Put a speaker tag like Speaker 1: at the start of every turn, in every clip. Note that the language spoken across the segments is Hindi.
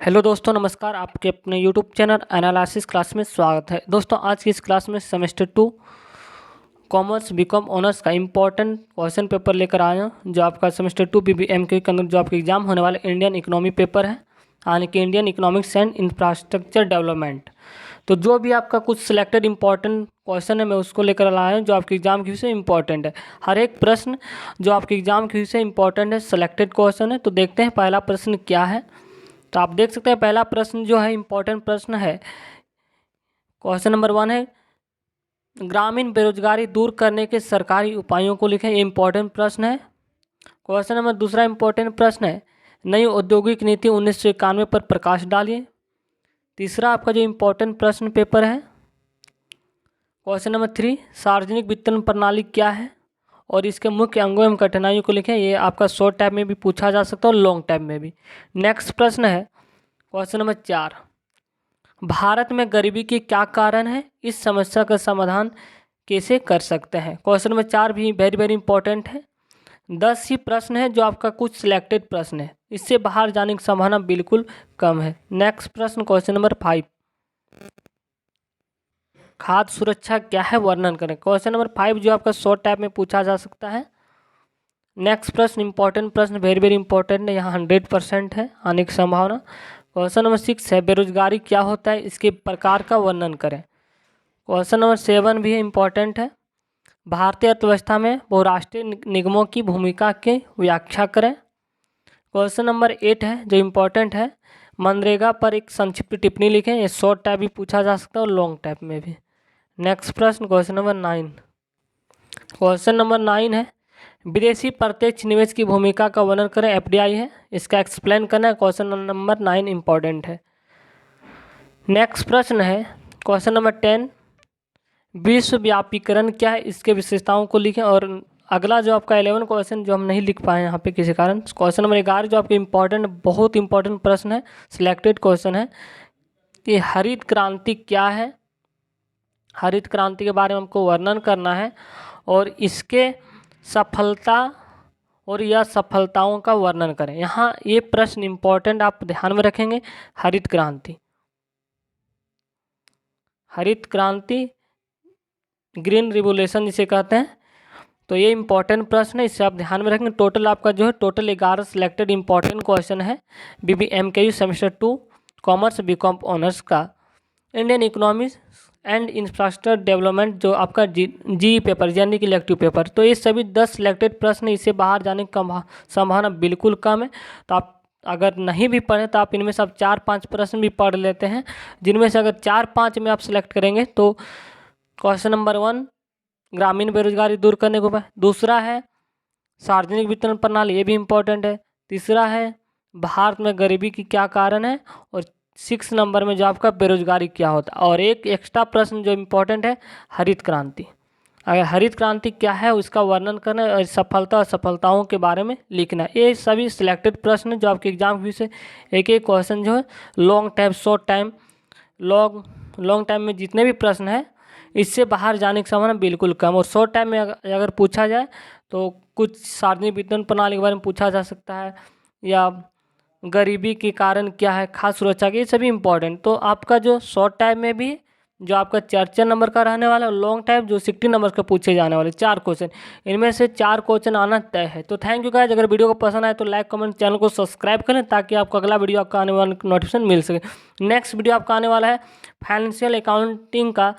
Speaker 1: हेलो दोस्तों, नमस्कार। आपके अपने यूट्यूब चैनल एनालिसिस क्लास में स्वागत है। दोस्तों, आज की इस क्लास में सेमेस्टर 2 कॉमर्स बीकॉम ऑनर्स का इम्पोर्टेंट क्वेश्चन पेपर लेकर आया हूं, जो आपका सेमेस्टर 2 BBMK के अंदर जो आपके एग्जाम होने वाले इंडियन इकोनॉमी पेपर है, यानी कि Indian economics and infrastructure development. तो जो भी आपका कुछ सिलेक्टेड इंपॉर्टेंट क्वेश्चन है, मैं उसको लेकर आया हूँ जो आपके एग्जाम की विषय इंपॉर्टेंट है। हर एक प्रश्न जो आपके एग्जाम की विषय इंपॉर्टेंट है, सिलेक्टेड क्वेश्चन है। तो देखते हैं पहला प्रश्न क्या है। तो आप देख सकते हैं पहला प्रश्न जो है इम्पोर्टेंट प्रश्न है। क्वेश्चन नंबर 1 है, ग्रामीण बेरोजगारी दूर करने के सरकारी उपायों को लिखें। ये इम्पोर्टेंट प्रश्न है। क्वेश्चन नंबर दूसरा इम्पोर्टेंट प्रश्न है, नई औद्योगिक नीति 1991 पर प्रकाश डालिए। तीसरा आपका जो इम्पोर्टेंट प्रश्न पेपर है, क्वेश्चन नंबर 3, सार्वजनिक वितरण प्रणाली क्या है और इसके मुख्य अंगों एवं कठिनाइयों को लिखें। ये आपका शॉर्ट टाइप में भी पूछा जा सकता है और लॉन्ग टाइप में भी। नेक्स्ट प्रश्न है क्वेश्चन नंबर 4, भारत में गरीबी के क्या कारण है, इस समस्या का समाधान कैसे कर सकते हैं। क्वेश्चन नंबर 4 भी वेरी वेरी इंपॉर्टेंट है। 10 ही प्रश्न है जो आपका कुछ सिलेक्टेड प्रश्न है, इससे बाहर जाने की संभावना बिल्कुल कम है। नेक्स्ट प्रश्न क्वेश्चन नंबर 5, खाद्य सुरक्षा क्या है, वर्णन करें। क्वेश्चन नंबर 5 जो आपका शॉर्ट टाइप में पूछा जा सकता है। नेक्स्ट प्रश्न इंपॉर्टेंट प्रश्न, वेरी वेरी इंपॉर्टेंट है, यहाँ 100% है आने की संभावना। क्वेश्चन नंबर 6 है, बेरोजगारी क्या होता है, इसके प्रकार का वर्णन करें। क्वेश्चन नंबर 7 भी इम्पॉर्टेंट है, भारतीय अर्थव्यवस्था में बहुराष्ट्रीय निगमों की भूमिका की व्याख्या करें। क्वेश्चन नंबर 8 है जो इम्पोर्टेंट है, मनरेगा पर एक संक्षिप्त टिप्पणी लिखें। ये शॉर्ट टाइप भी पूछा जा सकता है और लॉन्ग टाइप में भी। नेक्स्ट प्रश्न क्वेश्चन नंबर 9। क्वेश्चन नंबर 9 है, विदेशी प्रत्यक्ष निवेश की भूमिका का वर्णन करें। FDI है, इसका एक्सप्लेन करना है। क्वेश्चन नंबर 9 इम्पॉर्टेंट है। नेक्स्ट प्रश्न है क्वेश्चन नंबर 10, विश्वव्यापीकरण क्या है, इसके विशेषताओं को लिखें। और अगला जो आपका 11 क्वेश्चन जो हम नहीं लिख पाए यहाँ पे किसी कारण, क्वेश्चन नंबर 11 जो आपके इम्पॉर्टेंट बहुत इंपॉर्टेंट प्रश्न है, सिलेक्टेड क्वेश्चन है कि हरित क्रांति क्या है। हरित क्रांति के बारे में हमको वर्णन करना है और इसके सफलता और या सफलताओं का वर्णन करें। यहाँ ये प्रश्न इंपॉर्टेंट आप ध्यान में रखेंगे। हरित क्रांति, हरित क्रांति, ग्रीन रिवोल्यूशन जिसे कहते हैं, तो ये इंपॉर्टेंट प्रश्न है, इसे आप ध्यान में रखेंगे। टोटल आपका जो है टोटल 11 सिलेक्टेड इंपॉर्टेंट क्वेश्चन है BBMKU semester 2 commerce BCom honours का Indian economics and infrastructure development, जो आपका जी पेपर यानी कि इलेक्टिव पेपर। तो ये सभी 10 सिलेक्टेड प्रश्न, इससे बाहर जाने की संभावना बिल्कुल कम है। तो आप अगर नहीं भी पढ़े तो आप इनमें से आप 4-5 प्रश्न भी पढ़ लेते हैं, जिनमें से अगर 4-5 में आप सिलेक्ट करेंगे तो क्वेश्चन नंबर 1 ग्रामीण बेरोजगारी दूर करने को उपाय, दूसरा है सार्वजनिक वितरण प्रणाली, ये भी इम्पोर्टेंट है। तीसरा है भारत में गरीबी की क्या कारण है, और 6 नंबर में जो आपका बेरोजगारी क्या होता है। और एक एक्स्ट्रा प्रश्न जो इम्पोर्टेंट है, हरित क्रांति। अगर हरित क्रांति क्या है उसका वर्णन करना और सफलता और सफलताओं के बारे में लिखना है। ये सभी सिलेक्टेड प्रश्न जो आपके एग्जाम की से एक एक क्वेश्चन जो है long time, short time, long time में जितने भी प्रश्न हैं इससे बाहर जाने की संभावना बिल्कुल कम। और शॉर्ट टाइम में अगर पूछा जाए तो कुछ सार्वजनिक वितरण प्रणाली के बारे में पूछा जा सकता है, या गरीबी के कारण क्या है, खाद्य सुरक्षा के, ये सभी इंपॉर्टेंट। तो आपका जो शॉर्ट टाइम में भी जो आपका 4 नंबर का रहने वाला है, लॉन्ग टाइम जो 60 नंबर का पूछे जाने वाले 4 क्वेश्चन, इनमें से 4 क्वेश्चन आना तय है। तो थैंक यू गाइस। अगर वीडियो को पसंद आए तो लाइक कमेंट, चैनल को सब्सक्राइब करें ताकि आपको अगला वीडियो आपका आने वाला नोटिफिकेशन मिल सके। नेक्स्ट वीडियो आपका आने वाला है फाइनेंशियल अकाउंटिंग का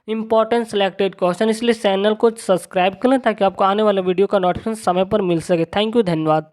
Speaker 1: इंपॉर्टेंट सिलेक्टेड क्वेश्चन, इसलिए चैनल को सब्सक्राइब करें ताकि आपको आने वाले वीडियो का नोटिफिकेशन समय पर मिल सके। थैंक यू, धन्यवाद।